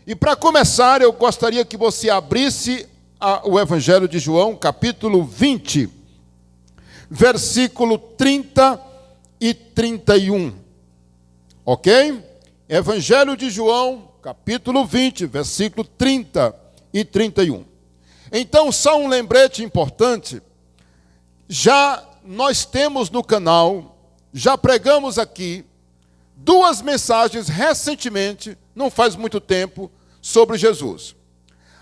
E para começar, eu gostaria que você abrisse o Evangelho de João, capítulo 20, versículo 30 e 31. Ok? Evangelho de João, capítulo 20, versículo 30 e 31. Então, só um lembrete importante. Já nós temos no canal, já pregamos aqui, 2 mensagens recentemente, não faz muito tempo, sobre Jesus.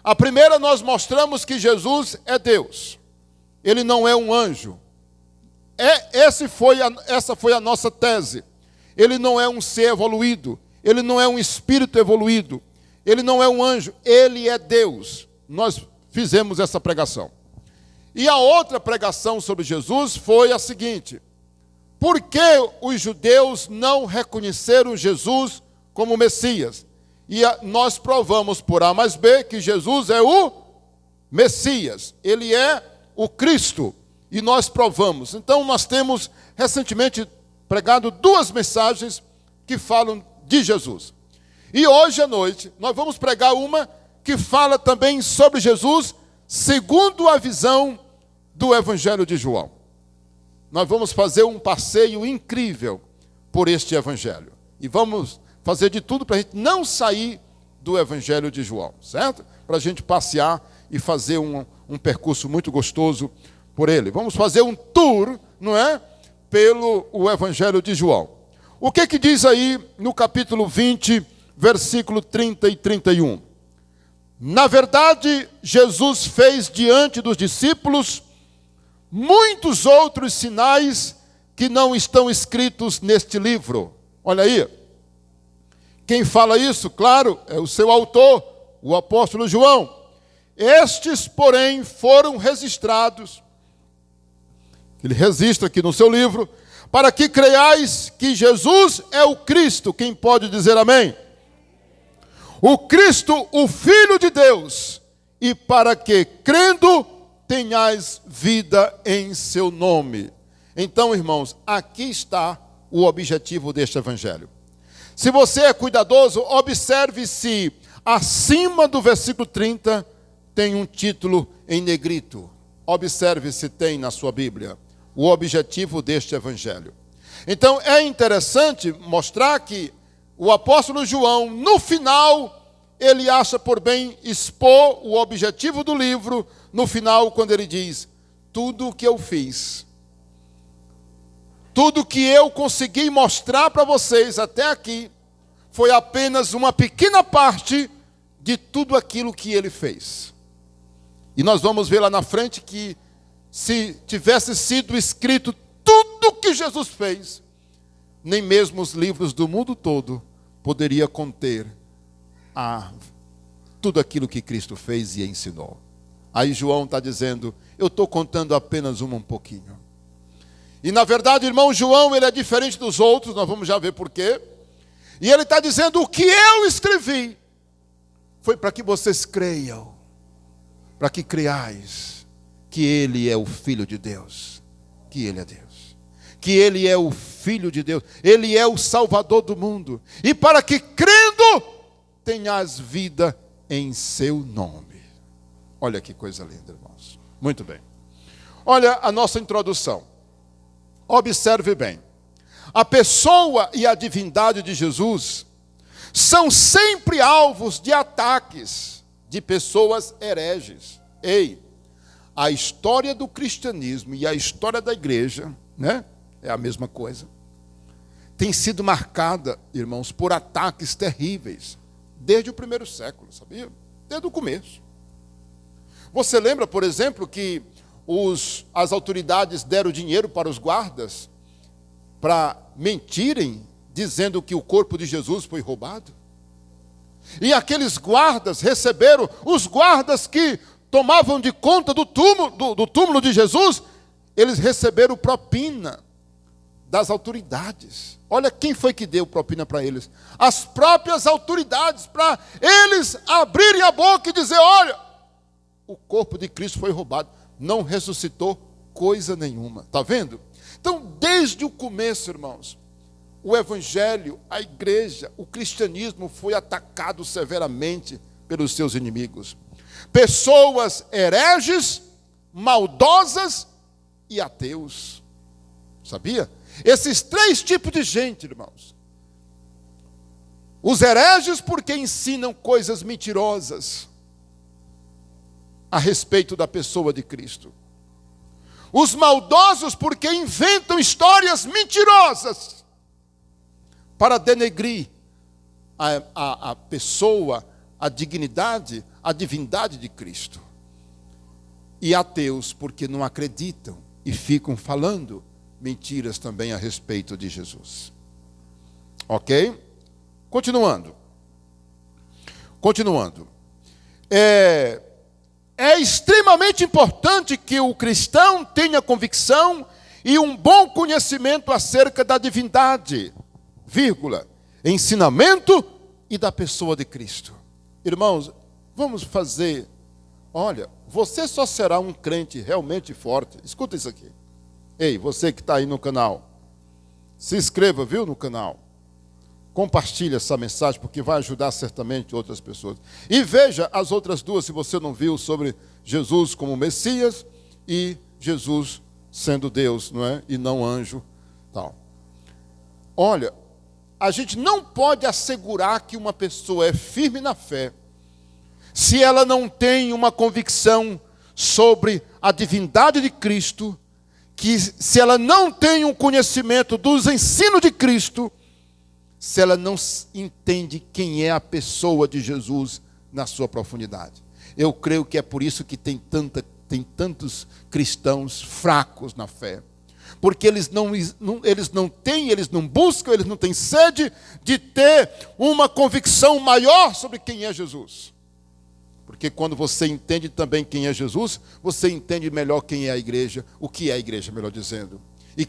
A primeira, nós mostramos que Jesus é Deus. Ele não é um anjo. Essa foi a nossa tese. Ele não é um ser evoluído. Ele não é um espírito evoluído. Ele não é um anjo. Ele é Deus. Nós fizemos essa pregação. E a outra pregação sobre Jesus foi a seguinte: por que os judeus não reconheceram Jesus como Messias? E nós provamos por A mais B que Jesus é o Messias. Ele é o Cristo. E nós provamos. Então nós temos recentemente pregado 2 mensagens que falam de Jesus. E hoje à noite nós vamos pregar uma que fala também sobre Jesus segundo a visão do Evangelho de João. Nós vamos fazer um passeio incrível por este Evangelho. E vamos fazer de tudo para a gente não sair do Evangelho de João, certo? Para a gente passear e fazer um percurso muito gostoso por ele. Vamos fazer um tour, não é? Pelo o Evangelho de João. O que diz aí no capítulo 20, versículo 30 e 31? Na verdade, Jesus fez diante dos discípulos muitos outros sinais que não estão escritos neste livro. Olha aí. Quem fala isso, claro, é o seu autor, o apóstolo João. Estes, porém, foram registrados. Ele registra aqui no seu livro, para que creiais que Jesus é o Cristo. Quem pode dizer amém? O Cristo, o Filho de Deus, e para que, crendo, tenhais vida em seu nome. Então, irmãos, aqui está o objetivo deste Evangelho. Se você é cuidadoso, observe se acima do versículo 30 tem um título em negrito. Observe se tem na sua Bíblia o objetivo deste Evangelho. Então, é interessante mostrar que o apóstolo João, no final, ele acha por bem expor o objetivo do livro, no final, quando ele diz: tudo o que eu fiz, tudo que eu consegui mostrar para vocês até aqui, foi apenas uma pequena parte de tudo aquilo que ele fez. E nós vamos ver lá na frente que, se tivesse sido escrito tudo que Jesus fez, nem mesmo os livros do mundo todo poderia conter tudo aquilo que Cristo fez e ensinou. Aí João está dizendo: eu estou contando apenas um pouquinho. E na verdade, irmão, João, ele é diferente dos outros, nós vamos já ver por quê. E ele está dizendo: o que eu escrevi foi para que vocês creiam, para que creiais que Ele é o Filho de Deus, que Ele é Deus, que Ele é o Filho de Deus, Ele é o Salvador do mundo, e para que, crendo, tenhas vida em seu nome. Olha que coisa linda, irmãos. Muito bem. Olha a nossa introdução. Observe bem. A pessoa e a divindade de Jesus são sempre alvos de ataques de pessoas hereges. Ei, a história do cristianismo e a história da igreja, né, é a mesma coisa. Tem sido marcada, irmãos, por ataques terríveis, desde o 1º século, sabia? Desde o começo. Você lembra, por exemplo, que as autoridades deram dinheiro para os guardas para mentirem, dizendo que o corpo de Jesus foi roubado? E aqueles guardas receberam, os guardas que tomavam de conta do túmulo de Jesus, eles receberam propina das autoridades. Olha quem foi que deu propina para eles. As próprias autoridades, para eles abrirem a boca e dizer: olha, o corpo de Cristo foi roubado. Não ressuscitou coisa nenhuma. Está vendo? Então, desde o começo, irmãos, o evangelho, a igreja, o cristianismo foi atacado severamente pelos seus inimigos. Pessoas hereges, maldosas e ateus. Sabia? Esses três tipos de gente, irmãos. Os hereges porque ensinam coisas mentirosas a respeito da pessoa de Cristo. Os maldosos porque inventam histórias mentirosas para denegrir a pessoa, a dignidade, a divindade de Cristo. E ateus porque não acreditam e ficam falando mentiras também a respeito de Jesus. Ok? Continuando. É extremamente importante que o cristão tenha convicção e um bom conhecimento acerca da divindade, ensinamento e da pessoa de Cristo. Irmãos, vamos fazer... Olha, você só será um crente realmente forte. Escuta isso aqui. Ei, você que está aí no canal, se inscreva, viu, no canal. Compartilhe essa mensagem, porque vai ajudar certamente outras pessoas. E veja as outras duas, se você não viu, sobre Jesus como Messias e Jesus sendo Deus, não é? E não anjo, tal. Olha, a gente não pode assegurar que uma pessoa é firme na fé se ela não tem uma convicção sobre a divindade de Cristo, que se ela não tem um conhecimento dos ensinos de Cristo, se ela não entende quem é a pessoa de Jesus na sua profundidade. Eu creio que é por isso que tem tantos cristãos fracos na fé. Porque eles não buscam, eles não têm sede de ter uma convicção maior sobre quem é Jesus. Porque quando você entende também quem é Jesus, você entende melhor quem é a igreja, o que é a igreja, melhor dizendo, e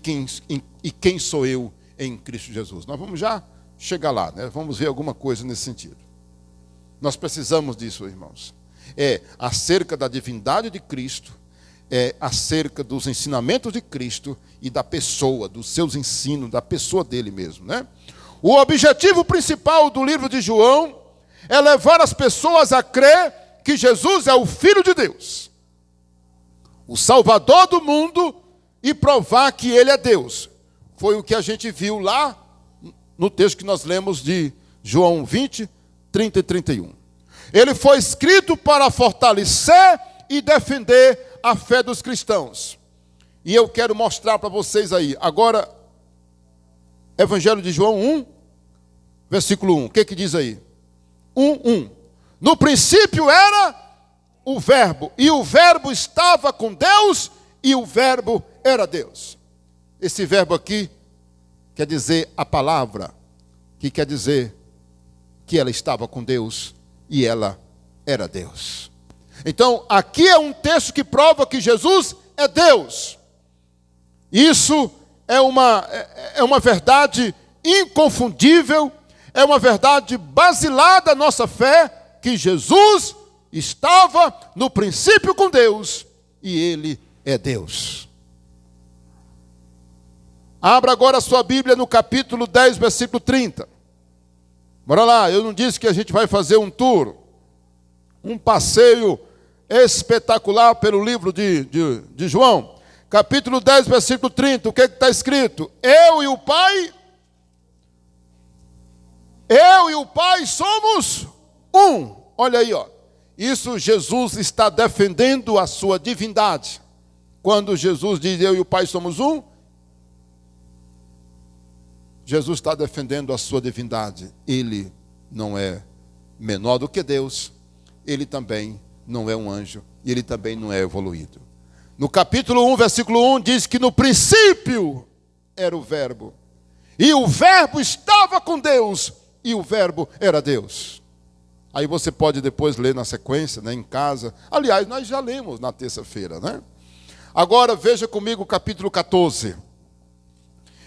quem sou eu em Cristo Jesus. Nós vamos já chegar lá, né? Vamos ver alguma coisa nesse sentido. Nós precisamos disso, irmãos. É acerca da divindade de Cristo, é acerca dos ensinamentos de Cristo e da pessoa, dos seus ensinos, da pessoa dele mesmo, né? O objetivo principal do livro de João é levar as pessoas a crer que Jesus é o Filho de Deus, o Salvador do mundo, e provar que Ele é Deus. Foi o que a gente viu lá no texto que nós lemos de João 20, 30 e 31. Ele foi escrito para fortalecer e defender a fé dos cristãos. E eu quero mostrar para vocês aí. Agora, Evangelho de João 1, versículo 1. O que diz aí? 1. No princípio era o Verbo, e o Verbo estava com Deus, e o Verbo era Deus. Esse verbo aqui quer dizer a palavra, que quer dizer que ela estava com Deus e ela era Deus. Então, aqui é um texto que prova que Jesus é Deus. Isso é uma verdade inconfundível, é uma verdade basilar da nossa fé, que Jesus estava no princípio com Deus e Ele é Deus. Abra agora a sua Bíblia no capítulo 10, versículo 30. Bora lá, eu não disse que a gente vai fazer um tour, um passeio espetacular pelo livro de João. Capítulo 10, versículo 30, o que está escrito? Eu e o Pai somos um. Olha aí, ó. Isso Jesus está defendendo a sua divindade. Quando Jesus diz eu e o Pai somos um, Jesus está defendendo a sua divindade. Ele não é menor do que Deus. Ele também não é um anjo. E ele também não é evoluído. No capítulo 1, versículo 1, diz que no princípio era o Verbo. E o Verbo estava com Deus. E o Verbo era Deus. Aí você pode depois ler na sequência, né, em casa. Aliás, nós já lemos na terça-feira, né? Agora veja comigo o capítulo 14.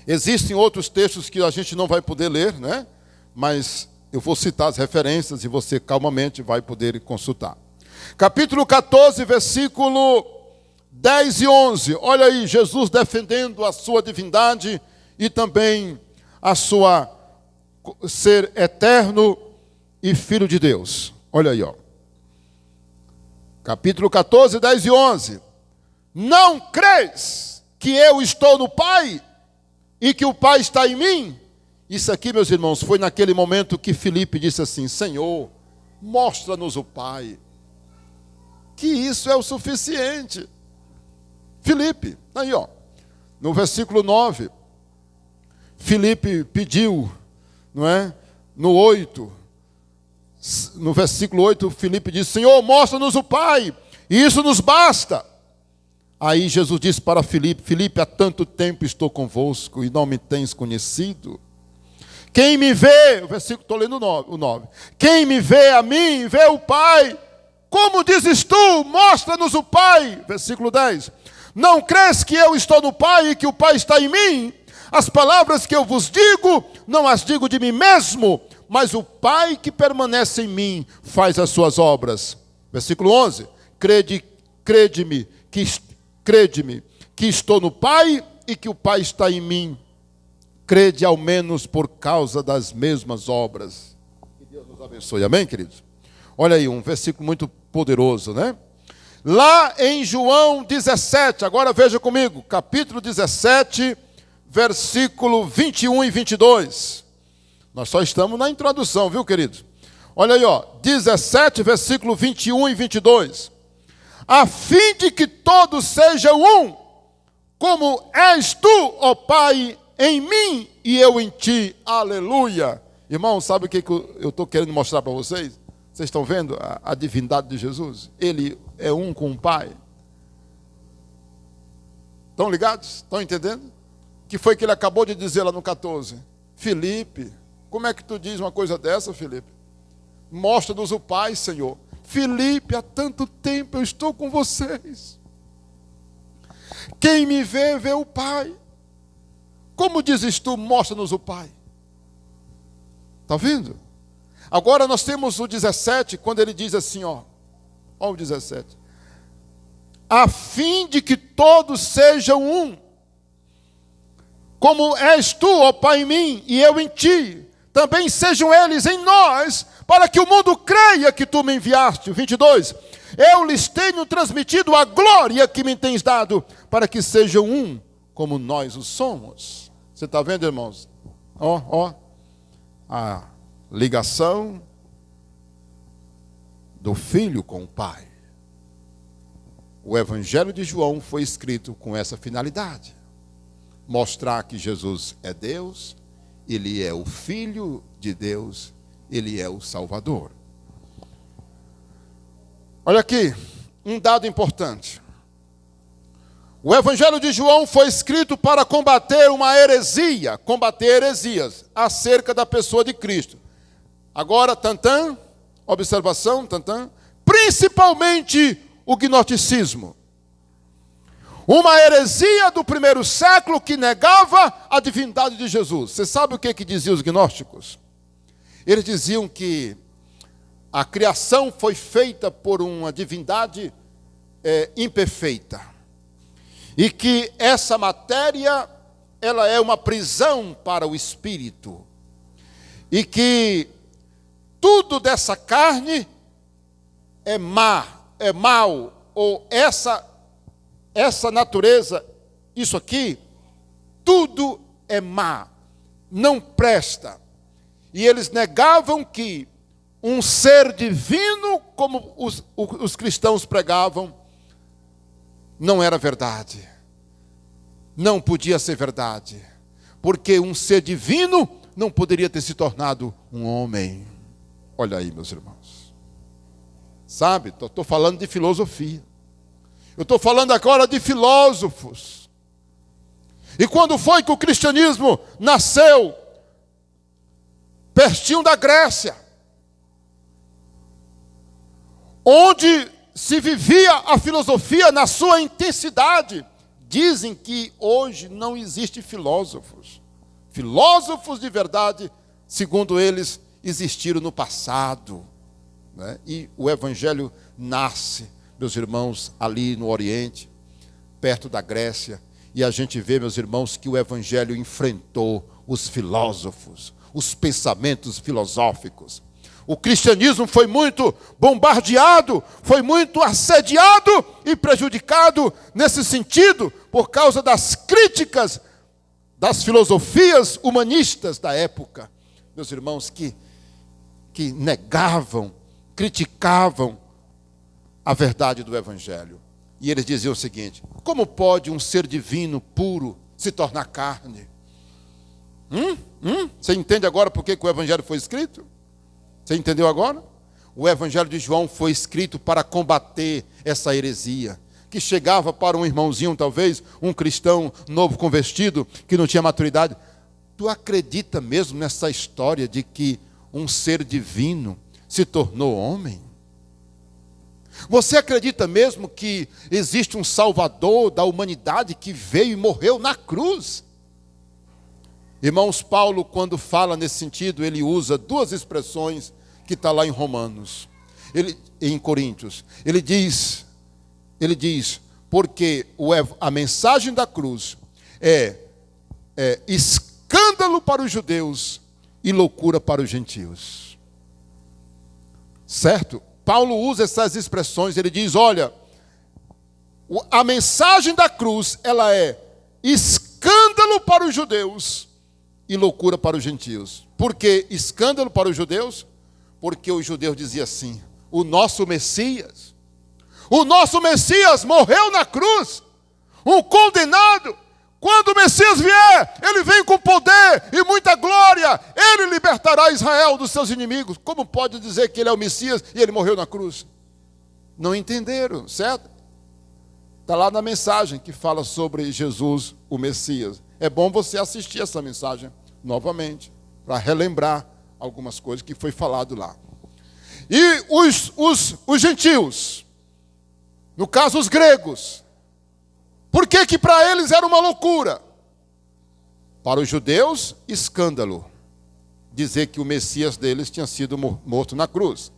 Existem outros textos que a gente não vai poder ler, né? Mas eu vou citar as referências e você calmamente vai poder consultar. Capítulo 14, versículo 10 e 11. Olha aí, Jesus defendendo a sua divindade e também a sua ser eterno e filho de Deus. Olha aí, ó. Capítulo 14, 10 e 11. Não crês que eu estou no Pai e que o Pai está em mim? Isso aqui, meus irmãos, foi naquele momento que Filipe disse assim: Senhor, mostra-nos o Pai, que isso é o suficiente. Filipe, aí ó, no versículo 9, Filipe pediu, não é? No 8, no versículo 8, Filipe disse: Senhor, mostra-nos o Pai, e isso nos basta. Aí Jesus disse para Filipe: Filipe, há tanto tempo estou convosco e não me tens conhecido. Quem me vê, o versículo, estou lendo o 9. Quem me vê a mim, vê o Pai. Como dizes tu, mostra-nos o Pai. Versículo 10. Não crês que eu estou no Pai e que o Pai está em mim? As palavras que eu vos digo, não as digo de mim mesmo, mas o Pai que permanece em mim faz as suas obras. Versículo 11. Crede-me que estou no Pai e que o Pai está em mim. Crede ao menos por causa das mesmas obras. Que Deus nos abençoe. Amém, queridos? Olha aí, um versículo muito poderoso, né? Lá em João 17, agora veja comigo, capítulo 17, versículo 21 e 22. Nós só estamos na introdução, viu, queridos? Olha aí, ó, 17, versículo 21 e 22. A fim de que todos sejam um, como és tu, ó Pai, em mim e eu em ti. Aleluia. Irmão, sabe o que eu estou querendo mostrar para vocês? Vocês estão vendo a divindade de Jesus? Ele é um com o Pai. Estão ligados? Estão entendendo? O que foi que ele acabou de dizer lá no 14? Filipe, como é que tu diz uma coisa dessa, Filipe? Mostra-nos o Pai, Senhor. Filipe, há tanto tempo eu estou com vocês. Quem me vê, vê o Pai. Como dizes tu, mostra-nos o Pai? Está vendo? Agora nós temos o 17, quando ele diz assim, ó o 17. A fim de que todos sejam um, como és tu, ó Pai, em mim e eu em ti, também sejam eles em nós, para que o mundo creia que tu me enviaste. 22. Eu lhes tenho transmitido a glória que me tens dado, para que sejam um, como nós o somos. Você está vendo, irmãos? A ligação do Filho com o Pai. O Evangelho de João foi escrito com essa finalidade: mostrar que Jesus é Deus, Ele é o Filho de Deus, Ele é o Salvador. Olha aqui, um dado importante. O Evangelho de João foi escrito para combater uma heresia, combater heresias acerca da pessoa de Cristo. Agora, tantã, observação, tantã, principalmente o gnosticismo. Uma heresia do primeiro século que negava a divindade de Jesus. Você sabe o que diziam os gnósticos? Eles diziam que a criação foi feita por uma divindade imperfeita. E que essa matéria, ela é uma prisão para o espírito. E que tudo dessa carne é mal, ou essa natureza, isso aqui, tudo é má, não presta. E eles negavam que um ser divino, como os cristãos pregavam, não era verdade. Não podia ser verdade. Porque um ser divino não poderia ter se tornado um homem. Olha aí, meus irmãos. Sabe, estou falando de filosofia. Eu estou falando agora de filósofos. E quando foi que o cristianismo nasceu? Pertinho da Grécia. Onde se vivia a filosofia na sua intensidade. Dizem que hoje não existe filósofos. Filósofos de verdade, segundo eles, existiram no passado. Né? E o Evangelho nasce, meus irmãos, ali no Oriente, perto da Grécia. E a gente vê, meus irmãos, que o Evangelho enfrentou os filósofos, os pensamentos filosóficos. O cristianismo foi muito bombardeado, foi muito assediado e prejudicado nesse sentido, por causa das críticas das filosofias humanistas da época. Meus irmãos, que negavam, criticavam a verdade do Evangelho. E eles diziam o seguinte: como pode um ser divino, puro, se tornar carne? Você entende agora por que o Evangelho foi escrito? Você entendeu agora? O Evangelho de João foi escrito para combater essa heresia, que chegava para um irmãozinho, talvez, um cristão novo convertido, que não tinha maturidade. Tu acredita mesmo nessa história de que um ser divino se tornou homem? Você acredita mesmo que existe um Salvador da humanidade que veio e morreu na cruz? Irmãos, Paulo, quando fala nesse sentido, ele usa duas expressões que está lá em Romanos, em Coríntios. Ele diz, porque a mensagem da cruz é escândalo para os judeus e loucura para os gentios. Certo? Paulo usa essas expressões, ele diz, olha, a mensagem da cruz, ela é escândalo para os judeus e loucura para os gentios. Por que escândalo para os judeus? Porque os judeus diziam assim: o nosso Messias morreu na cruz, um condenado. Quando o Messias vier, ele vem com poder e muita glória, ele libertará Israel dos seus inimigos. Como pode dizer que ele é o Messias e ele morreu na cruz? Não entenderam, certo? Está lá na mensagem que fala sobre Jesus, o Messias. É bom você assistir essa mensagem novamente, para relembrar algumas coisas que foi falado lá. E os gentios, no caso os gregos, por que para eles era uma loucura? Para os judeus, escândalo dizer que o Messias deles tinha sido morto na cruz,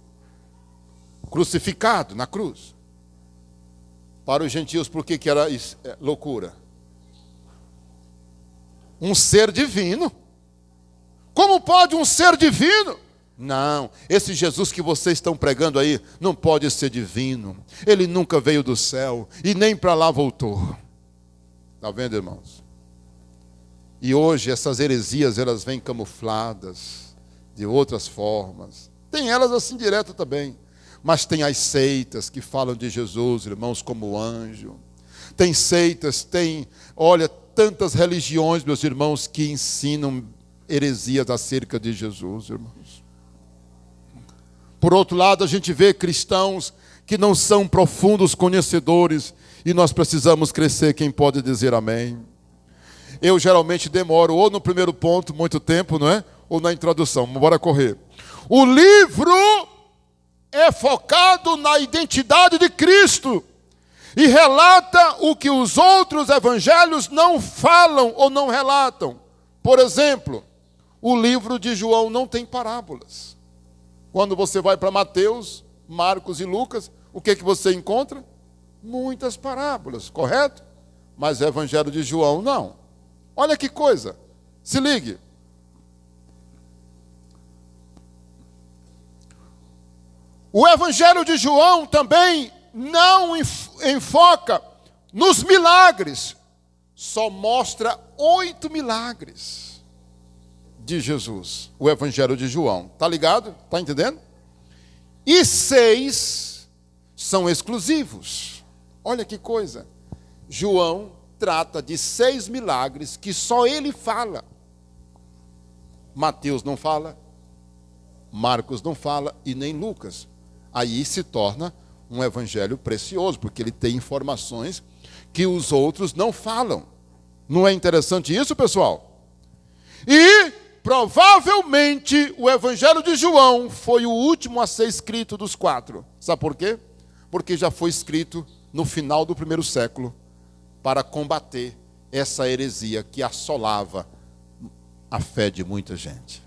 crucificado na cruz. Para os gentios, por que era loucura? Um ser divino. Como pode um ser divino? Não, esse Jesus que vocês estão pregando aí não pode ser divino. Ele nunca veio do céu e nem para lá voltou. Está vendo, irmãos? E hoje essas heresias, elas vêm camufladas de outras formas. Tem elas assim direto também. Mas tem as seitas que falam de Jesus, irmãos, como anjo. Tem seitas, olha, tantas religiões, meus irmãos, que ensinam heresias acerca de Jesus, irmãos. Por outro lado, a gente vê cristãos que não são profundos conhecedores e nós precisamos crescer. Quem pode dizer amém? Eu geralmente demoro ou no primeiro ponto, muito tempo, não é? Ou na introdução. Bora correr. O livro é focado na identidade de Cristo e relata o que os outros evangelhos não falam ou não relatam. Por exemplo, o livro de João não tem parábolas. Quando você vai para Mateus, Marcos e Lucas, o que você encontra? Muitas parábolas, correto? Mas o Evangelho de João não. Olha que coisa, se ligue. O Evangelho de João também não enfoca nos milagres, só mostra 8 milagres de Jesus, o Evangelho de João. Está ligado? Está entendendo? E 6 são exclusivos. Olha que coisa. João trata de 6 milagres que só ele fala. Mateus não fala, Marcos não fala e nem Lucas. Aí se torna um evangelho precioso, porque ele tem informações que os outros não falam. Não é interessante isso, pessoal? E provavelmente o Evangelho de João foi o último a ser escrito dos 4. Sabe por quê? Porque já foi escrito no final do primeiro século para combater essa heresia que assolava a fé de muita gente.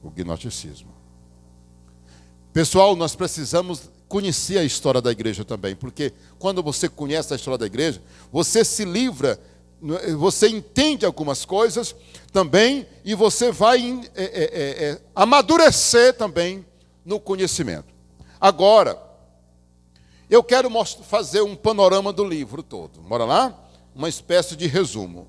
O gnosticismo. Pessoal, nós precisamos conhecer a história da igreja também, porque quando você conhece a história da igreja, você se livra você entende algumas coisas também, e você vai amadurecer também no conhecimento. Agora, eu quero fazer um panorama do livro todo. Bora lá? Uma espécie de resumo.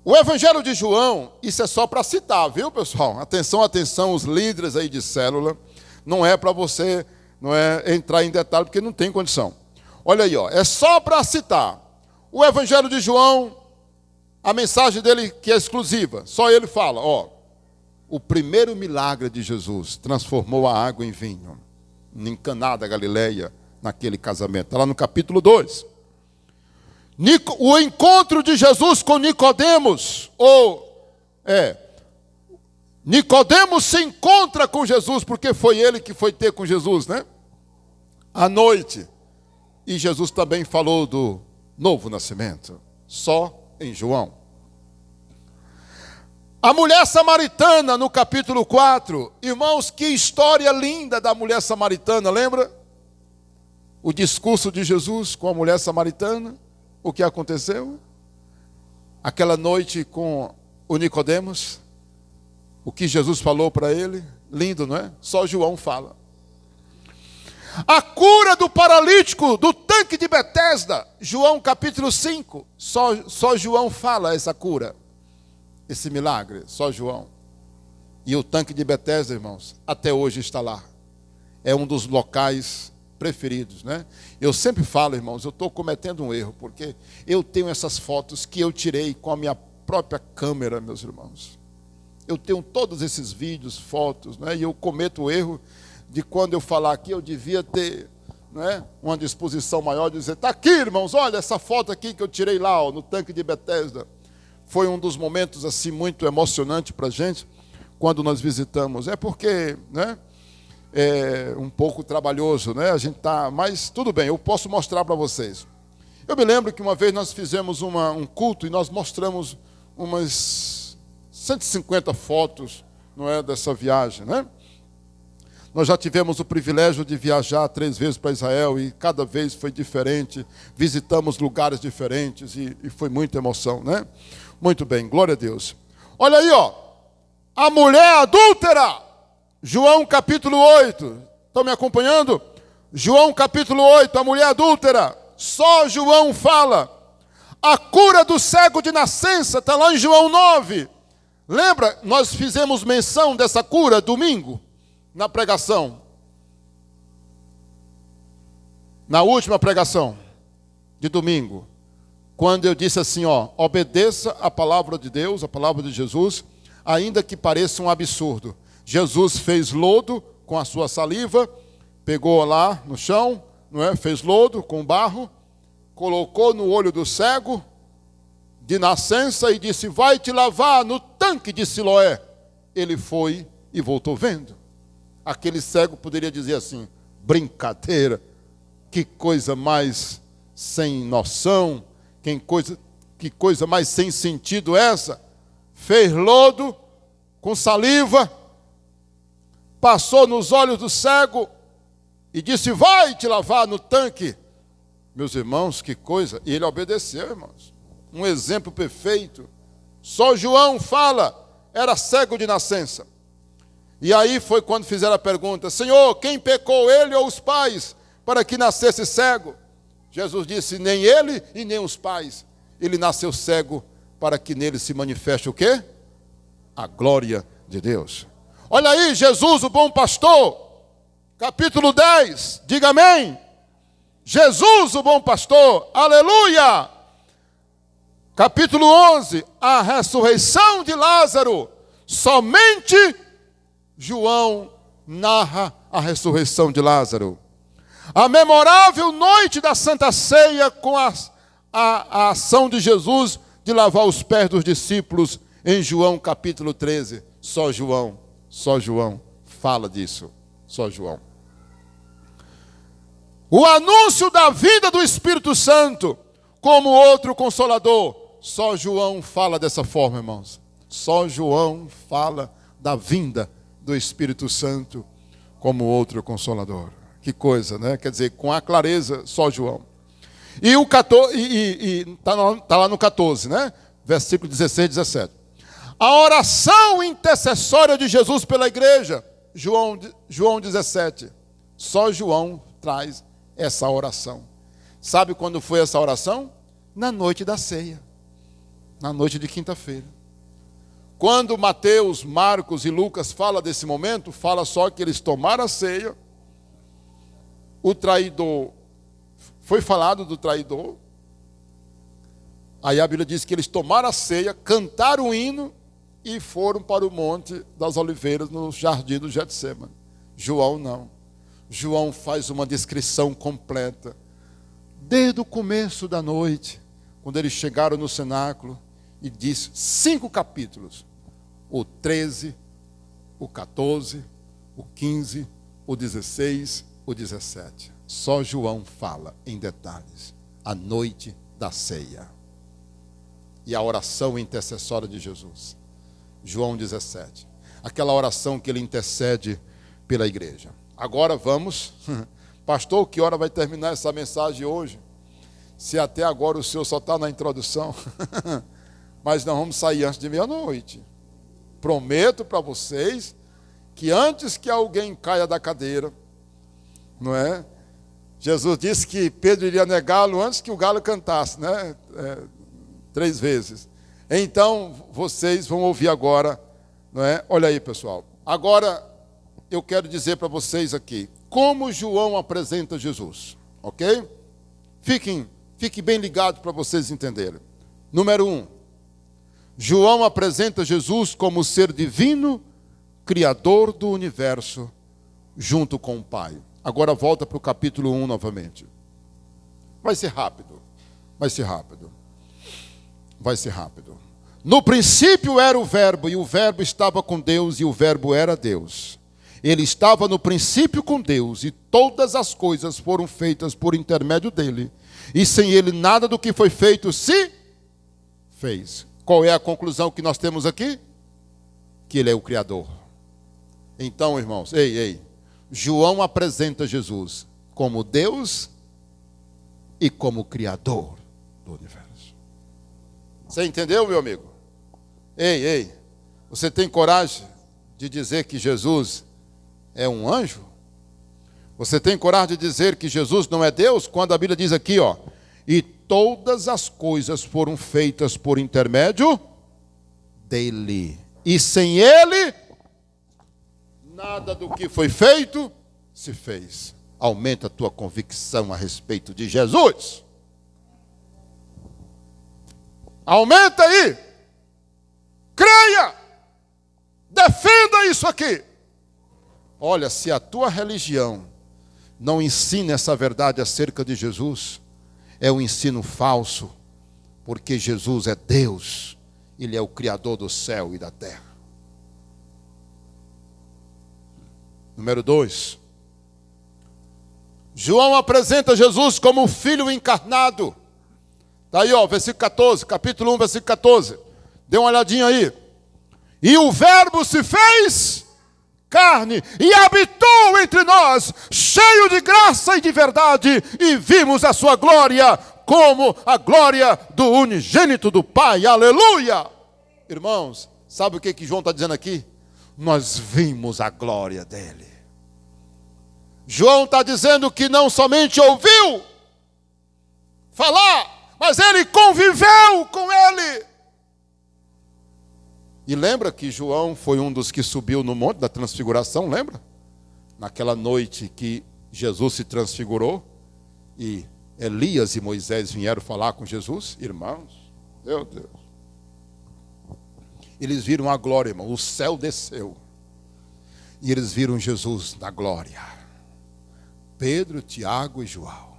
O Evangelho de João, isso é só para citar, viu, pessoal? Atenção, atenção, os líderes aí de célula. Não é para você entrar em detalhe, porque não tem condição. Olha aí, é só para citar. O Evangelho de João, a mensagem dele que é exclusiva, só ele fala, o primeiro milagre de Jesus transformou a água em vinho, em Caná da Galileia, naquele casamento. Está lá no capítulo 2. O encontro de Jesus com Nicodemos, Nicodemos se encontra com Jesus, porque foi ele que foi ter com Jesus, né? À noite. E Jesus também falou do novo nascimento, só em João. A mulher samaritana, no capítulo 4, irmãos, que história linda da mulher samaritana, lembra? O discurso de Jesus com a mulher samaritana, o que aconteceu? Aquela noite com o Nicodemos, o que Jesus falou para ele, lindo, não é? Só João fala. A cura do paralítico do tanque de Betesda, João capítulo 5, só João fala essa cura, esse milagre, só João. E o tanque de Betesda, irmãos, até hoje está lá. É um dos locais preferidos, né? Eu sempre falo, irmãos, eu estou cometendo um erro, porque eu tenho essas fotos que eu tirei com a minha própria câmera, meus irmãos. Eu tenho todos esses vídeos, fotos, né? E eu cometo o erro de quando eu falar aqui, eu devia ter, né, uma disposição maior de dizer, está aqui, irmãos, olha essa foto aqui que eu tirei lá, no tanque de Betesda. Foi um dos momentos assim muito emocionante para a gente, quando nós visitamos. É porque, né, é um pouco trabalhoso, né? A gente tá, mas tudo bem, eu posso mostrar para vocês. Eu me lembro que uma vez nós fizemos um culto e nós mostramos umas 150 fotos, não é, dessa viagem, né? Nós já tivemos o privilégio de viajar 3 vezes para Israel e cada vez foi diferente. Visitamos lugares diferentes e foi muita emoção, né? Muito bem, glória a Deus. Olha aí, a mulher adúltera. João capítulo 8. Estão me acompanhando? João capítulo 8, a mulher adúltera. Só João fala. A cura do cego de nascença está lá em João 9. Lembra? Nós fizemos menção dessa cura domingo, na pregação. Na última pregação de domingo. Quando eu disse assim, obedeça a palavra de Deus, a palavra de Jesus, ainda que pareça um absurdo. Jesus fez lodo com a sua saliva, pegou lá no chão, não é? Fez lodo com barro, colocou no olho do cego de nascença e disse, vai te lavar no tanque de Siloé. Ele foi e voltou vendo. Aquele cego poderia dizer assim, brincadeira, que coisa mais sem noção, que coisa mais sem sentido essa. Fez lodo com saliva, passou nos olhos do cego e disse, vai te lavar no tanque. Meus irmãos, que coisa. E ele obedeceu, irmãos. Um exemplo perfeito. Só João fala, era cego de nascença. E aí foi quando fizeram a pergunta, Senhor, quem pecou, ele ou os pais, para que nascesse cego? Jesus disse, nem ele e nem os pais. Ele nasceu cego para que nele se manifeste o quê? A glória de Deus. Olha aí, Jesus, o bom pastor, capítulo 10, diga amém. Jesus, o bom pastor, aleluia. Capítulo 11, a ressurreição de Lázaro. Somente João narra a ressurreição de Lázaro. A memorável noite da Santa Ceia com a ação de Jesus de lavar os pés dos discípulos em João capítulo 13. Só João fala disso. Só João. O anúncio da vinda do Espírito Santo como outro consolador. Só João fala dessa forma, irmãos. Só João fala da vinda do Espírito Santo como outro consolador. Que coisa, né? Quer dizer, com a clareza, só João. E o 14, tá lá no 14, né? Versículo 16 e 17. A oração intercessória de Jesus pela igreja, João 17. Só João traz essa oração. Sabe quando foi essa oração? Na noite da ceia. Na noite de quinta-feira. Quando Mateus, Marcos e Lucas falam desse momento, fala só que eles tomaram a ceia, o traidor, foi falado do traidor, aí a Bíblia diz que eles tomaram a ceia, cantaram o hino e foram para o Monte das Oliveiras, no jardim do Getsêmani. João não. João faz uma descrição completa. Desde o começo da noite, quando eles chegaram no cenáculo, e diz 5 capítulos. O 13, o 14, o 15, o 16, o 17. Só João fala em detalhes. A noite da ceia. E a oração intercessória de Jesus. João 17. Aquela oração que ele intercede pela igreja. Agora vamos. Pastor, que hora vai terminar essa mensagem hoje? Se até agora o senhor só está na introdução. Mas nós vamos sair antes de meia-noite. Prometo para vocês que antes que alguém caia da cadeira, não é? Jesus disse que Pedro iria negá-lo antes que o galo cantasse, né? 3 vezes. Então, vocês vão ouvir agora, não é? Olha aí, pessoal. Agora, eu quero dizer para vocês aqui, como João apresenta Jesus, ok? Fiquem bem ligados para vocês entenderem. Número 1. João apresenta Jesus como ser divino, criador do universo, junto com o Pai. Agora volta para o capítulo 1 novamente. Vai ser rápido. No princípio era o Verbo, e o Verbo estava com Deus, e o Verbo era Deus. Ele estava no princípio com Deus, e todas as coisas foram feitas por intermédio dele. E sem ele nada do que foi feito se fez. Qual é a conclusão que nós temos aqui? Que ele é o Criador. Então, irmãos, João apresenta Jesus como Deus e como Criador do universo. Você entendeu, meu amigo? Você tem coragem de dizer que Jesus é um anjo? Você tem coragem de dizer que Jesus não é Deus? Quando a Bíblia diz aqui, ó, e todas as coisas foram feitas por intermédio dele. E sem ele, nada do que foi feito se fez. Aumenta a tua convicção a respeito de Jesus. Aumenta aí. Creia. Defenda isso aqui. Olha, se a tua religião não ensina essa verdade acerca de Jesus, é um ensino falso, porque Jesus é Deus, Ele é o Criador do céu e da terra. Número 2. João apresenta Jesus como o Filho encarnado. Está aí, ó, versículo 14, capítulo 1, versículo 14. Dê uma olhadinha aí. E o Verbo se fez carne e habitou entre nós, cheio de graça e de verdade, e vimos a sua glória como a glória do unigênito do Pai. Aleluia! Irmãos, sabe o que João está dizendo aqui? Nós vimos a glória dele. João está dizendo que não somente ouviu falar, mas ele conviveu com ele. E lembra que João foi um dos que subiu no Monte da Transfiguração, lembra? Naquela noite que Jesus se transfigurou e Elias e Moisés vieram falar com Jesus. Irmãos, meu Deus. Eles viram a glória, irmão, o céu desceu. E eles viram Jesus na glória. Pedro, Tiago e João.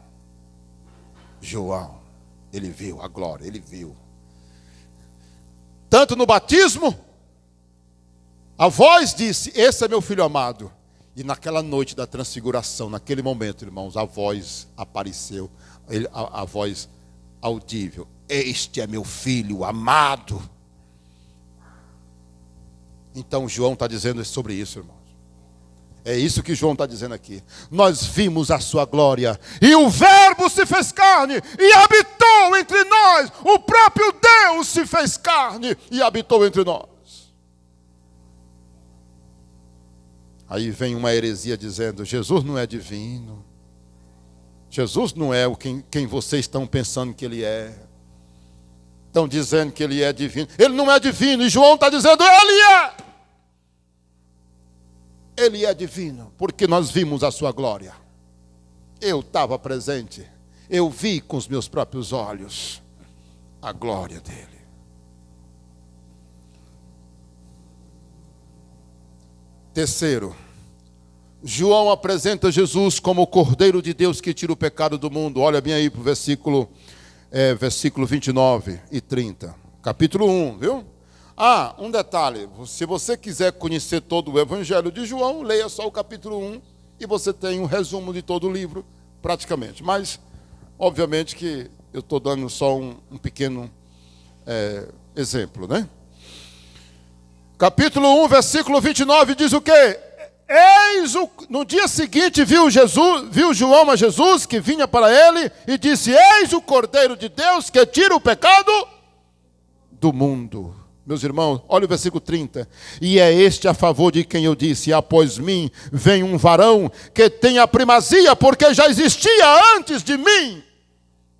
João, ele viu a glória, ele viu. Tanto no batismo, a voz disse, esse é meu filho amado. E naquela noite da transfiguração, naquele momento, irmãos, a voz apareceu, a voz audível. Este é meu filho amado. Então João está dizendo sobre isso, irmãos. É isso que João está dizendo aqui. Nós vimos a sua glória, e o Verbo se fez carne e habitou entre nós. O próprio Deus se fez carne e habitou entre nós. Aí vem uma heresia dizendo: Jesus não é divino. Jesus não é quem vocês estão pensando que ele é. Estão dizendo que ele é divino. Ele não é divino, e João está dizendo: ele é. Ele é divino, porque nós vimos a sua glória. Eu estava presente, eu vi com os meus próprios olhos a glória dele. Terceiro, João apresenta Jesus como o Cordeiro de Deus que tira o pecado do mundo. Olha bem aí para o versículo 29 e 30. Capítulo 1, viu? Ah, um detalhe. Se você quiser conhecer todo o Evangelho de João, leia só o capítulo 1 e você tem um resumo de todo o livro, praticamente. Mas, obviamente que eu estou dando só um pequeno exemplo, né? Capítulo 1, versículo 29 diz o quê? No dia seguinte viu João a Jesus que vinha para ele e disse: eis o Cordeiro de Deus que tira o pecado do mundo. Meus irmãos, olha o versículo 30. E é este a favor de quem eu disse: após mim vem um varão que tem a primazia, porque já existia antes de mim.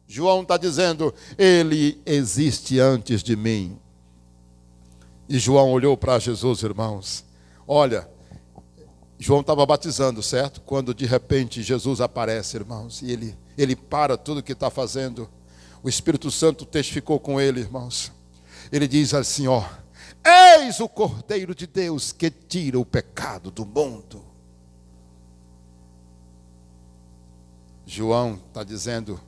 João está dizendo: ele existe antes de mim. E João olhou para Jesus, irmãos. Olha, João estava batizando, certo? Quando de repente Jesus aparece, irmãos, e ele para tudo o que está fazendo. O Espírito Santo testificou com ele, irmãos. Ele diz assim, ó: eis o Cordeiro de Deus que tira o pecado do mundo. João está dizendo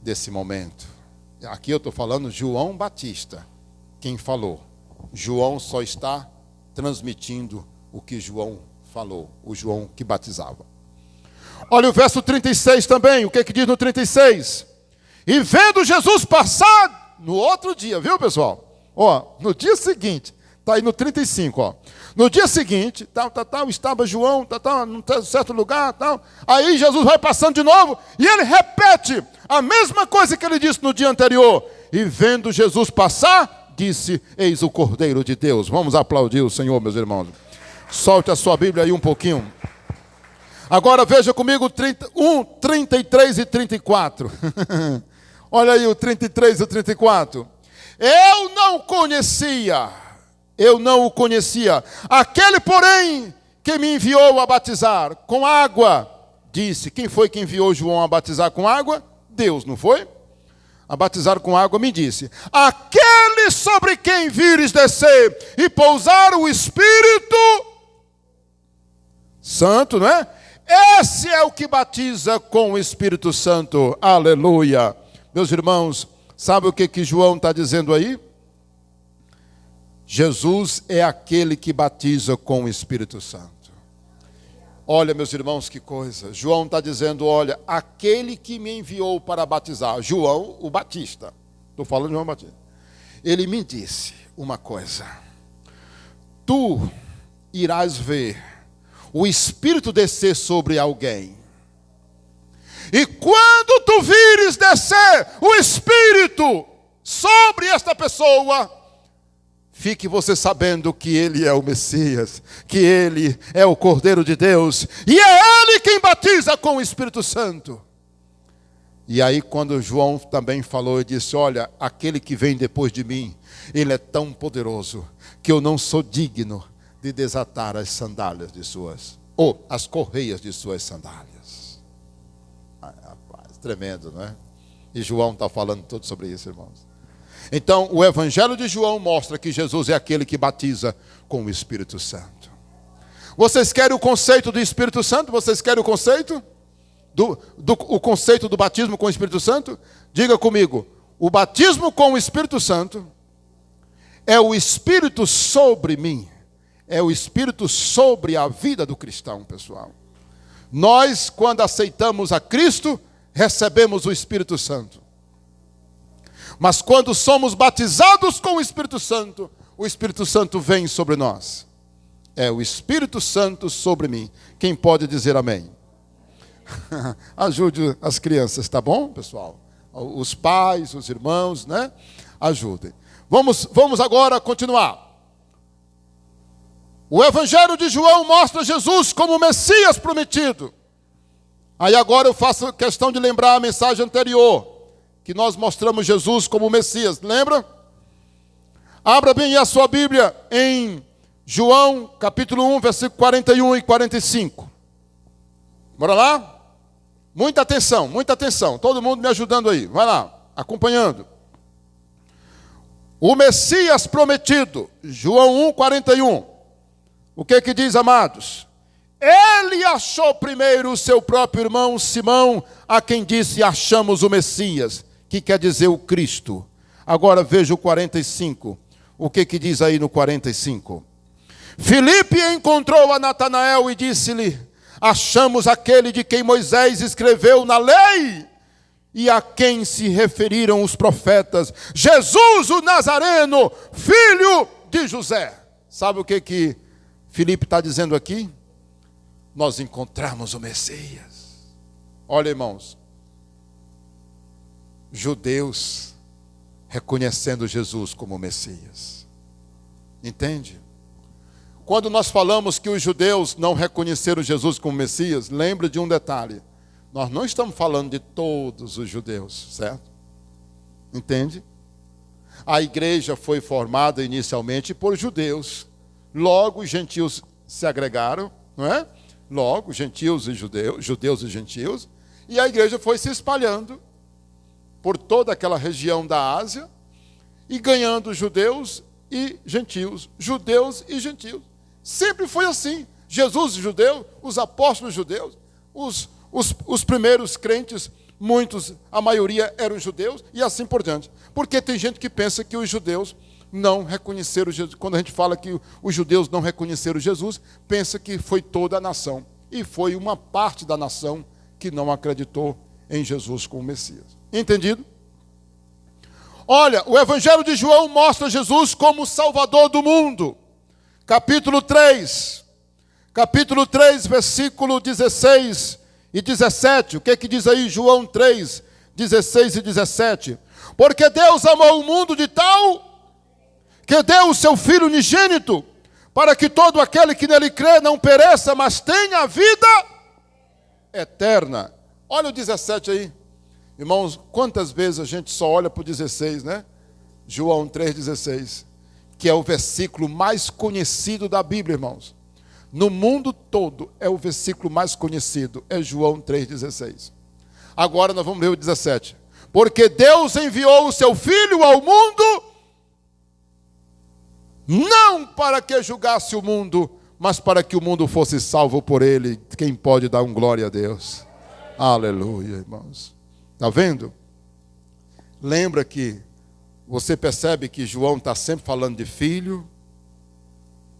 desse momento. Aqui eu estou falando João Batista, quem falou. João só está transmitindo o que João falou, o João que batizava. Olha o verso 36 também, o que diz no 36? E vendo Jesus passar, no outro dia, viu pessoal? Ó, no dia seguinte, está aí no 35, ó. No dia seguinte, estava João, num certo lugar, aí Jesus vai passando de novo, e ele repete a mesma coisa que ele disse no dia anterior. E vendo Jesus passar, disse: eis o Cordeiro de Deus. Vamos aplaudir o Senhor, meus irmãos. Solte a sua Bíblia aí um pouquinho. Agora veja comigo 33 e 34. Olha aí o 33 e o 34. Eu não o conhecia. Aquele, porém, que me enviou a batizar com água, disse. Quem foi que enviou João a batizar com água? Deus, não foi? A batizar com água, me disse: aquele sobre quem vires descer e pousar o Espírito Santo, não é? Esse é o que batiza com o Espírito Santo. Aleluia. Meus irmãos, sabe o que João está dizendo aí? Jesus é aquele que batiza com o Espírito Santo. Olha, meus irmãos, que coisa. João está dizendo: olha, aquele que me enviou para batizar, João o Batista. Estou falando de João Batista. Ele me disse uma coisa: tu irás ver o Espírito descer sobre alguém. E quando tu vires descer o Espírito sobre esta pessoa, fique você sabendo que ele é o Messias, que ele é o Cordeiro de Deus, e é ele quem batiza com o Espírito Santo. E aí quando João também falou, ele disse: olha, aquele que vem depois de mim, ele é tão poderoso, que eu não sou digno de desatar as sandálias de as correias de suas sandálias. Rapaz, tremendo, não é? E João está falando tudo sobre isso, irmãos. Então, o Evangelho de João mostra que Jesus é aquele que batiza com o Espírito Santo. Vocês querem o conceito do Espírito Santo? Vocês querem o conceito? O conceito do batismo com o Espírito Santo? Diga comigo: o batismo com o Espírito Santo é o Espírito sobre mim. É o Espírito sobre a vida do cristão, pessoal. Nós, quando aceitamos a Cristo, recebemos o Espírito Santo. Mas quando somos batizados com o Espírito Santo vem sobre nós. É o Espírito Santo sobre mim. Quem pode dizer amém? Ajude as crianças, tá bom, pessoal? Os pais, os irmãos, né? Ajudem. Vamos agora continuar. O Evangelho de João mostra Jesus como o Messias prometido. Aí agora eu faço questão de lembrar a mensagem anterior, que nós mostramos Jesus como o Messias. Lembra? Abra bem a sua Bíblia em João, capítulo 1, versículo 41 e 45. Bora lá? Muita atenção, muita atenção. Todo mundo me ajudando aí. Vai lá, acompanhando. O Messias prometido, João 1, 41. O que diz, amados? Ele achou primeiro o seu próprio irmão Simão, a quem disse, achamos o Messias, que quer dizer o Cristo. Agora veja o 45. O que diz aí no 45? Filipe encontrou a Natanael e disse-lhe, achamos aquele de quem Moisés escreveu na lei e a quem se referiram os profetas, Jesus o Nazareno, filho de José. Sabe o que Filipe está dizendo aqui? Nós encontramos o Messias. Olha, irmãos, judeus reconhecendo Jesus como Messias. Entende? Quando nós falamos que os judeus não reconheceram Jesus como Messias, lembre de um detalhe. Nós não estamos falando de todos os judeus, certo? Entende? A igreja foi formada inicialmente por judeus. Logo os gentios se agregaram, não é? Logo gentios e judeus e gentios. E a igreja foi se espalhando por toda aquela região da Ásia e ganhando judeus e gentios. Judeus e gentios. Sempre foi assim. Jesus judeu, os apóstolos judeus, os primeiros crentes, muitos, a maioria eram judeus, e assim por diante. Porque tem gente que pensa que os judeus não reconheceram Jesus. Quando a gente fala que os judeus não reconheceram Jesus, pensa que foi toda a nação. E foi uma parte da nação que não acreditou em Jesus como Messias. Entendido? Olha, o Evangelho de João mostra Jesus como o Salvador do mundo. Capítulo 3, versículo 16 e 17. O que diz aí João 3, 16 e 17? Porque Deus amou o mundo de tal que deu o seu Filho unigênito, para que todo aquele que nele crê não pereça, mas tenha a vida eterna. Olha o 17 aí. Irmãos, quantas vezes a gente só olha para o 16, né? João 3,16. Que é o versículo mais conhecido da Bíblia, irmãos. No mundo todo é o versículo mais conhecido, é João 3,16. Agora nós vamos ler o 17. Porque Deus enviou o seu Filho ao mundo, não para que julgasse o mundo, mas para que o mundo fosse salvo por ele. Quem pode dar glória a Deus? Aleluia, irmãos. Está vendo? Lembra que você percebe que João está sempre falando de filho,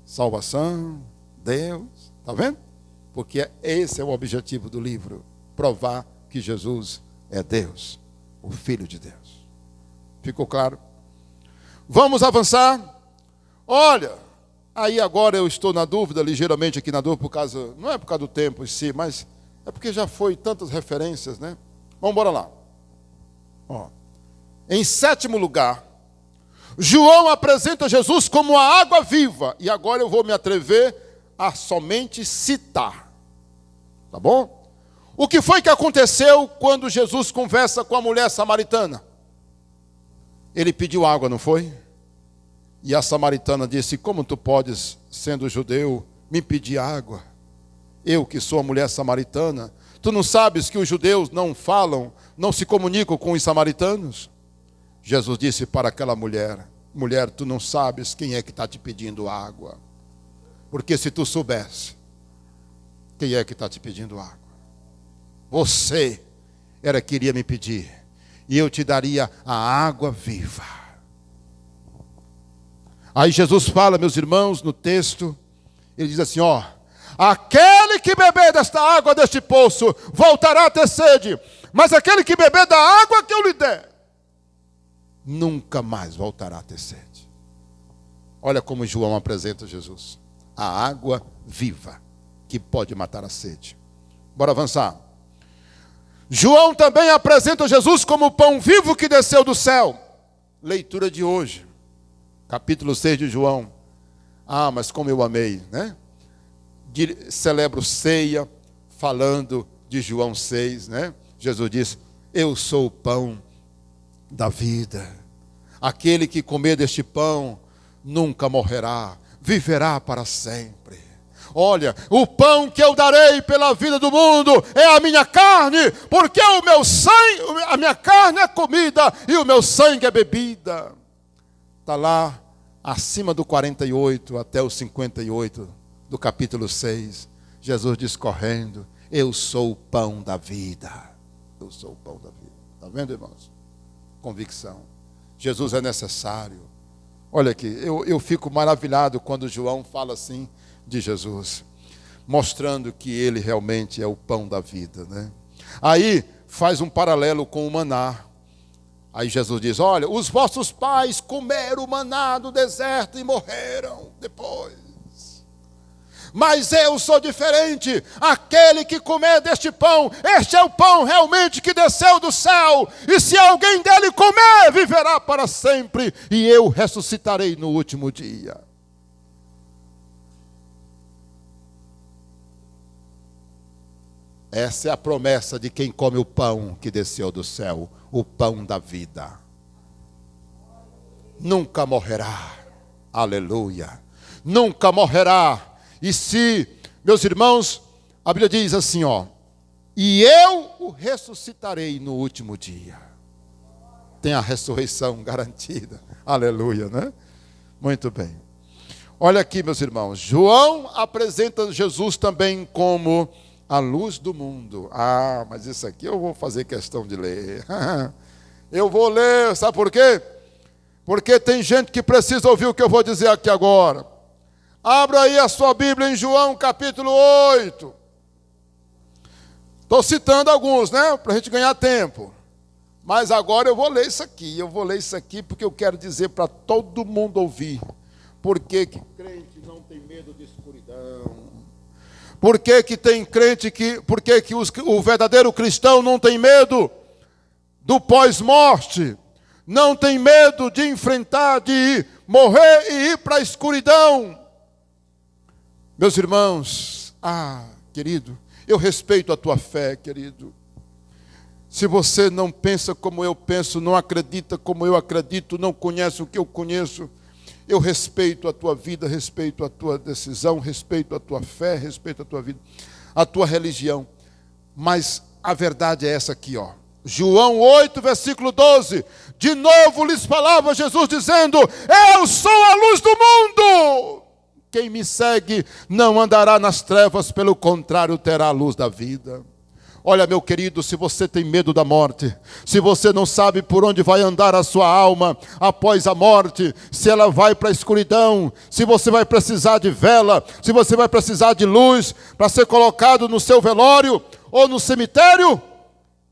salvação, Deus. Está vendo? Porque esse é o objetivo do livro. Provar que Jesus é Deus, o Filho de Deus. Ficou claro? Vamos avançar. Olha, aí agora eu estou na dúvida, ligeiramente aqui na dúvida, não é por causa do tempo em si, mas é porque já foi tantas referências, né? Vamos embora lá. Ó. Em sétimo lugar, João apresenta Jesus como a água viva. E agora eu vou me atrever a somente citar. Tá bom? O que foi que aconteceu quando Jesus conversa com a mulher samaritana? Ele pediu água, não foi? E a samaritana disse, como tu podes, sendo judeu, me pedir água? Eu que sou a mulher samaritana. Tu não sabes que os judeus não falam, não se comunicam com os samaritanos? Jesus disse para aquela mulher, mulher, tu não sabes quem é que está te pedindo água. Porque se tu soubesse, quem é que está te pedindo água? Você era que iria me pedir, e eu te daria a água viva. Aí Jesus fala, meus irmãos, no texto, ele diz assim, ó, aquele que beber desta água deste poço, voltará a ter sede, mas aquele que beber da água que eu lhe der, nunca mais voltará a ter sede. Olha como João apresenta Jesus. a água viva, que pode matar a sede. Bora avançar. João também apresenta Jesus como o pão vivo que desceu do céu. Leitura de hoje, capítulo 6 de João. Ah, mas como eu amei, né? Celebro ceia, falando de João 6, né? Jesus disse, eu sou o pão da vida. Aquele que comer deste pão nunca morrerá, viverá para sempre. Olha, o pão que eu darei pela vida do mundo é a minha carne, porque o meu sangue, a minha carne é comida e o meu sangue é bebida. Está lá, acima do 48 até o 58 do capítulo 6. Jesus discorrendo, eu sou o pão da vida. Eu sou o pão da vida. Está vendo, irmãos? Convicção. Jesus é necessário. Olha aqui, eu fico maravilhado quando João fala assim de Jesus, mostrando que ele realmente é o pão da vida, né? Aí faz um paralelo com o maná. Aí Jesus diz, olha, os vossos pais comeram o maná no deserto e morreram depois. Mas eu sou diferente, aquele que comer deste pão, este é o pão realmente que desceu do céu, e se alguém dele comer, viverá para sempre, e eu ressuscitarei no último dia. Essa é a promessa de quem come o pão que desceu do céu, o pão da vida. Nunca morrerá, aleluia, nunca morrerá. E se, meus irmãos, a Bíblia diz assim, ó, e eu o ressuscitarei no último dia. Tem a ressurreição garantida, aleluia, né? Muito bem. Olha aqui, meus irmãos, João apresenta Jesus também como a luz do mundo. Ah, mas isso aqui eu vou fazer questão de ler. Eu vou ler, sabe por quê? Porque tem gente que precisa ouvir o que eu vou dizer aqui agora. Abra aí a sua Bíblia em João capítulo 8. Estou citando alguns, né? Para a gente ganhar tempo. Mas agora eu vou ler isso aqui. Eu vou ler isso aqui porque eu quero dizer para todo mundo ouvir. Por que crente não tem medo de escuridão? Por que tem crente que... Por que o verdadeiro cristão não tem medo do pós-morte? Não tem medo de enfrentar, de morrer e ir para a escuridão? Meus irmãos, querido, eu respeito a tua fé, querido. Se você não pensa como eu penso, não acredita como eu acredito, não conhece o que eu conheço, eu respeito a tua vida, respeito a tua decisão, respeito a tua fé, respeito a tua vida, a tua religião. Mas a verdade é essa aqui, ó. João 8, versículo 12. De novo lhes falava Jesus dizendo, eu sou a luz do mundo. Quem me segue não andará nas trevas, pelo contrário, terá a luz da vida. Olha, meu querido, se você tem medo da morte, se você não sabe por onde vai andar a sua alma após a morte, se ela vai para a escuridão, se você vai precisar de vela, se você vai precisar de luz para ser colocado no seu velório ou no cemitério,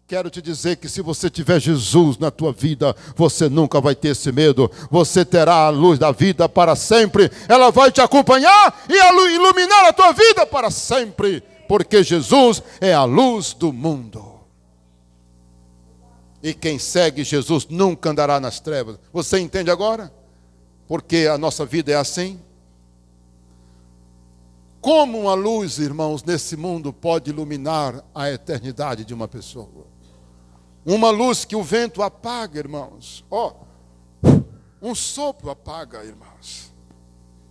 quero te dizer que se você tiver Jesus na tua vida, você nunca vai ter esse medo. Você terá a luz da vida para sempre. Ela vai te acompanhar e iluminar a tua vida para sempre. Porque Jesus é a luz do mundo. E quem segue Jesus nunca andará nas trevas. Você entende agora? Porque a nossa vida é assim. Como uma luz, irmãos, nesse mundo pode iluminar a eternidade de uma pessoa? Uma luz que o vento apaga, irmãos. Um sopro apaga, irmãos.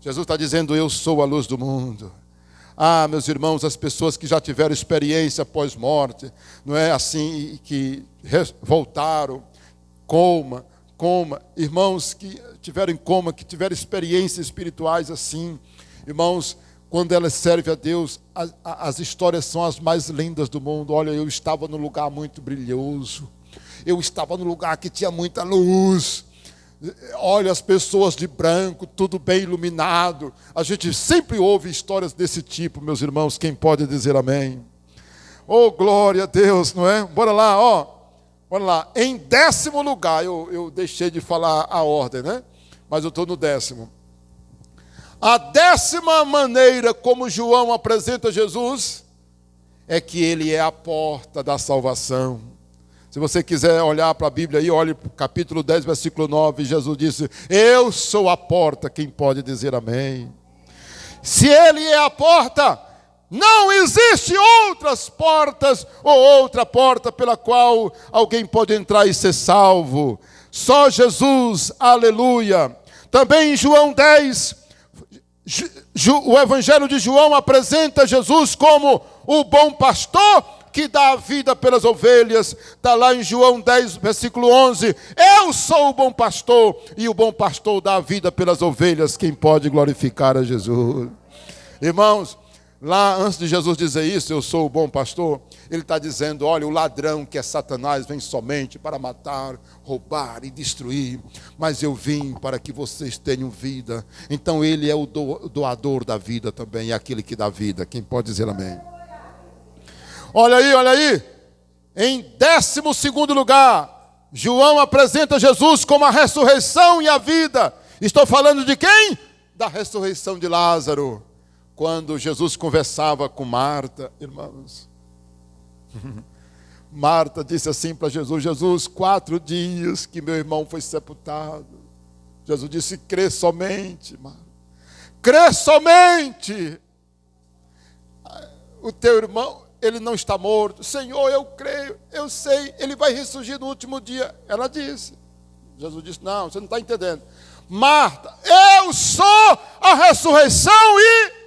Jesus está dizendo, eu sou a luz do mundo. Meus irmãos, as pessoas que já tiveram experiência pós-morte, não é assim, que voltaram, coma, irmãos que tiveram em coma, que tiveram experiências espirituais assim, irmãos, quando elas servem a Deus, as histórias são as mais lindas do mundo. Olha, eu estava num lugar muito brilhoso, eu estava num lugar que tinha muita luz. Olha, as pessoas de branco, tudo bem iluminado. A gente sempre ouve histórias desse tipo, meus irmãos. Quem pode dizer amém? Oh, glória a Deus, não é? Bora lá, bora lá. Em 10º lugar, eu deixei de falar a ordem, né? Mas eu estou no 10º. A 10ª maneira como João apresenta Jesus é que ele é a porta da salvação. Se você quiser olhar para a Bíblia aí, olhe para o capítulo 10, versículo 9, Jesus disse: eu sou a porta, quem pode dizer amém? Se ele é a porta, não existe outras portas ou outra porta pela qual alguém pode entrar e ser salvo. Só Jesus, aleluia. Também em João 10, o Evangelho de João apresenta Jesus como o bom pastor que dá a vida pelas ovelhas. Está lá em João 10, versículo 11. Eu sou o bom pastor, e o bom pastor dá a vida pelas ovelhas. Quem pode glorificar a Jesus? Irmãos, lá antes de Jesus dizer isso, eu sou o bom pastor, ele está dizendo: olha, o ladrão, que é Satanás, vem somente para matar, roubar e destruir, mas eu vim para que vocês tenham vida. Então ele é o doador da vida também, é aquele que dá vida. Quem pode dizer amém? Olha aí. Em 12º lugar, João apresenta Jesus como a ressurreição e a vida. Estou falando de quem? Da ressurreição de Lázaro. Quando Jesus conversava com Marta, irmãos, Marta disse assim para Jesus: Jesus, 4 dias que meu irmão foi sepultado. Jesus disse: crê somente, Marta. Crê somente. O teu irmão, ele não está morto. Senhor, eu creio, eu sei, ele vai ressurgir no último dia. Ela disse. Jesus disse: não, você não está entendendo. Marta, eu sou a ressurreição e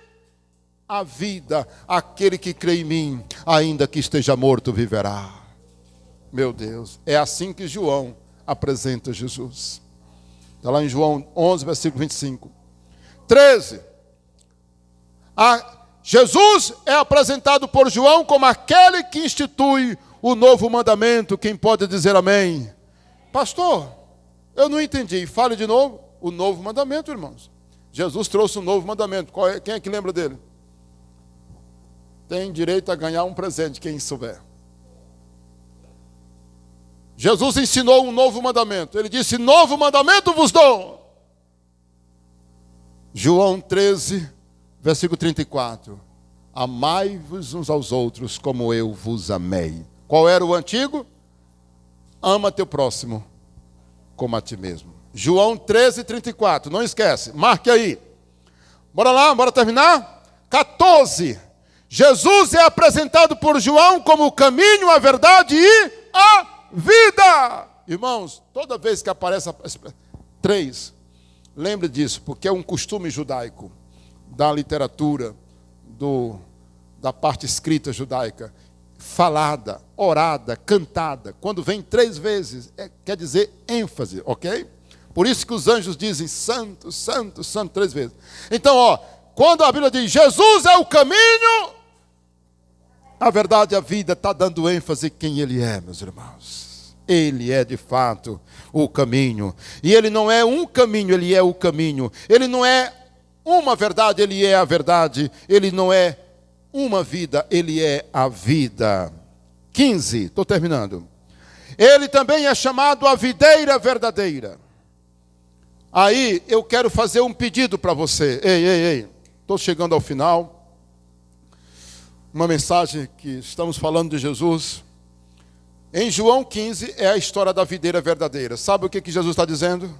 a vida. Aquele que crê em mim, ainda que esteja morto, viverá. Meu Deus, é assim que João apresenta Jesus. Está lá em João 11, versículo 25. 13. Jesus é apresentado por João como aquele que institui o novo mandamento. Quem pode dizer amém? Pastor, eu não entendi. Fale de novo. O novo mandamento, irmãos. Jesus trouxe um novo mandamento. Quem é que lembra dele? Tem direito a ganhar um presente, quem souber. Jesus ensinou um novo mandamento. Ele disse: novo mandamento vos dou. João 13, versículo 34. Amai-vos uns aos outros como eu vos amei. Qual era o antigo? Ama teu próximo como a ti mesmo. João 13, 34. Não esquece, marque aí. Bora lá, bora terminar? 14. Jesus é apresentado por João como o caminho, a verdade e a vida. Irmãos, toda vez que aparece 3, lembre disso, porque é um costume judaico, da literatura, da parte escrita judaica, falada, orada, cantada. Quando vem 3 vezes, quer dizer ênfase, ok? Por isso que os anjos dizem santo, santo, santo 3 vezes. Então, quando a Bíblia diz Jesus é o caminho, a verdade e a vida, está dando ênfase em quem ele é, meus irmãos. Ele é de fato o caminho. E ele não é um caminho, ele é o caminho. Ele não é uma verdade, ele é a verdade. Ele não é uma vida, ele é a vida. 15, estou terminando. Ele também é chamado a videira verdadeira. Aí eu quero fazer um pedido para você. Ei, estou chegando ao final. Uma mensagem que estamos falando de Jesus. Em João 15 é a história da videira verdadeira. Sabe o que Jesus está dizendo?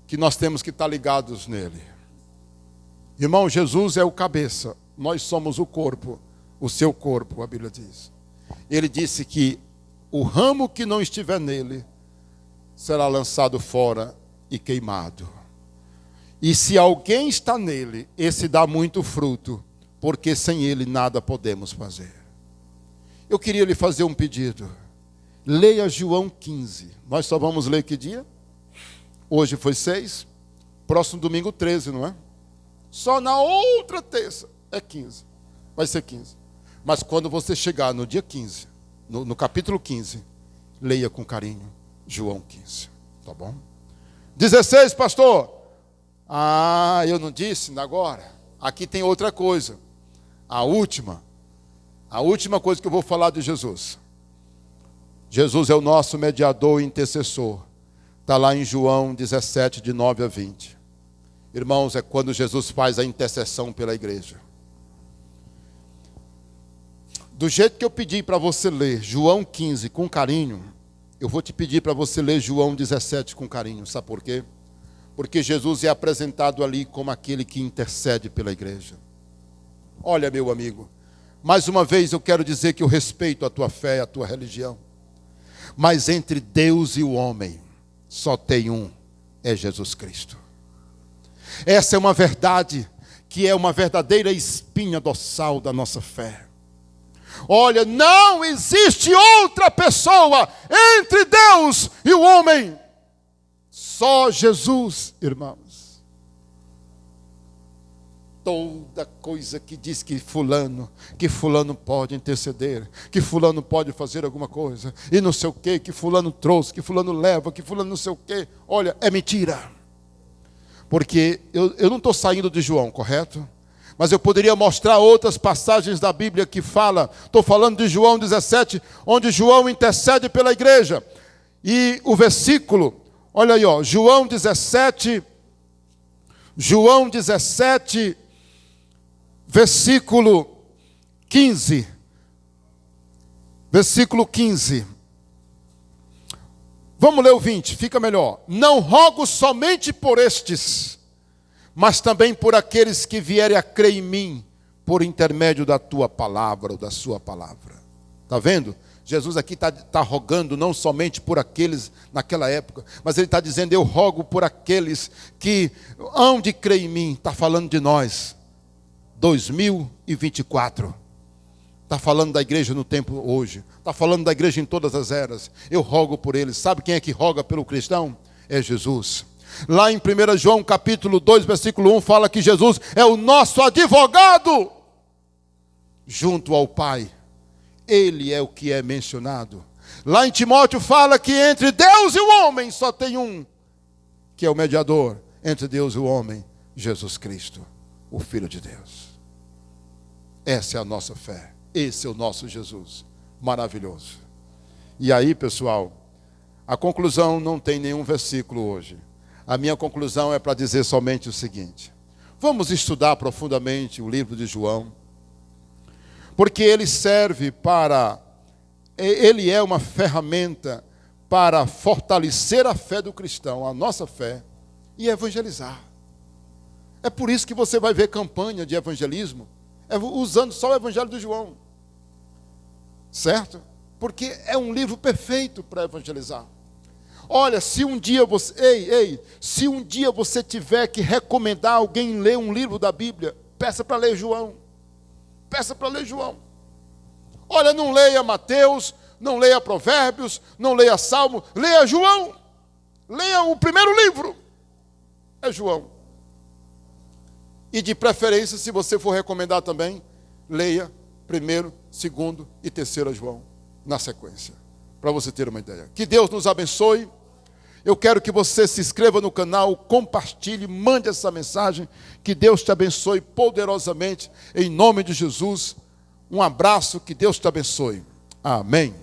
Que nós temos que estar ligados nele. Irmão, Jesus é o cabeça. Nós somos o corpo, o seu corpo, a Bíblia diz. Ele disse que o ramo que não estiver nele será lançado fora e queimado. E se alguém está nele, esse dá muito fruto, porque sem ele nada podemos fazer. Eu queria lhe fazer um pedido. Leia João 15. Nós só vamos ler que dia? Hoje foi 6. Próximo domingo 13, não é? Só na outra terça é 15. Vai ser 15. Mas quando você chegar no dia 15, no capítulo 15, leia com carinho João 15. Tá bom? 16, pastor. Eu não disse agora. Aqui tem outra coisa. A última coisa que eu vou falar de Jesus. Jesus é o nosso mediador e intercessor. Está lá em João 17, de 9 a 20. Irmãos, é quando Jesus faz a intercessão pela igreja. Do jeito que eu pedi para você ler João 15 com carinho, eu vou te pedir para você ler João 17 com carinho. Sabe por quê? Porque Jesus é apresentado ali como aquele que intercede pela igreja. Olha, meu amigo, mais uma vez eu quero dizer que eu respeito a tua fé, a tua religião. Mas entre Deus e o homem, só tem um, é Jesus Cristo. Essa é uma verdade que é uma verdadeira espinha dorsal da nossa fé. Olha, não existe outra pessoa entre Deus e o homem. Só Jesus, irmãos. Toda coisa que diz que fulano pode interceder, que fulano pode fazer alguma coisa, e não sei o que fulano trouxe, que fulano leva, que fulano não sei o que, olha, é mentira. Porque eu não estou saindo de João, correto? Mas eu poderia mostrar outras passagens da Bíblia que fala, estou falando de João 17, onde João intercede pela igreja. E o versículo, olha aí, ó, João 17, versículo 15. Versículo 15. Vamos ler o 20, fica melhor. Não rogo somente por estes, mas também por aqueles que vierem a crer em mim, por intermédio da tua palavra ou da sua palavra. Está vendo? Jesus aqui está rogando não somente por aqueles naquela época, mas ele está dizendo, eu rogo por aqueles que hão de crer em mim. Está falando de nós, 2024. Está falando da igreja no tempo hoje. Está falando da igreja em todas as eras. Eu rogo por eles. Sabe quem é que roga pelo cristão? É Jesus. Lá em 1 João capítulo 2, versículo 1, fala que Jesus é o nosso advogado junto ao Pai. Ele é o que é mencionado. Lá em Timóteo fala que entre Deus e o homem só tem um, que é o mediador entre Deus e o homem, Jesus Cristo, o Filho de Deus. Essa é a nossa fé. Esse é o nosso Jesus, maravilhoso. E aí, pessoal, a conclusão não tem nenhum versículo hoje. A minha conclusão é para dizer somente o seguinte: vamos estudar profundamente o livro de João, porque ele serve para, ele é uma ferramenta para fortalecer a fé do cristão, a nossa fé, e evangelizar. É por isso que você vai ver campanha de evangelismo, usando só o evangelho de João. Certo? Porque é um livro perfeito para evangelizar. Olha, se um dia você, se um dia você tiver que recomendar alguém ler um livro da Bíblia, peça para ler João. Peça para ler João. Olha, não leia Mateus, não leia Provérbios, não leia Salmo, leia João. Leia o primeiro livro. É João. E de preferência, se você for recomendar também, leia 1º, 2º e 3º João, na sequência, para você ter uma ideia. Que Deus nos abençoe. Eu quero que você se inscreva no canal, compartilhe, mande essa mensagem. Que Deus te abençoe poderosamente, em nome de Jesus. Um abraço, que Deus te abençoe. Amém.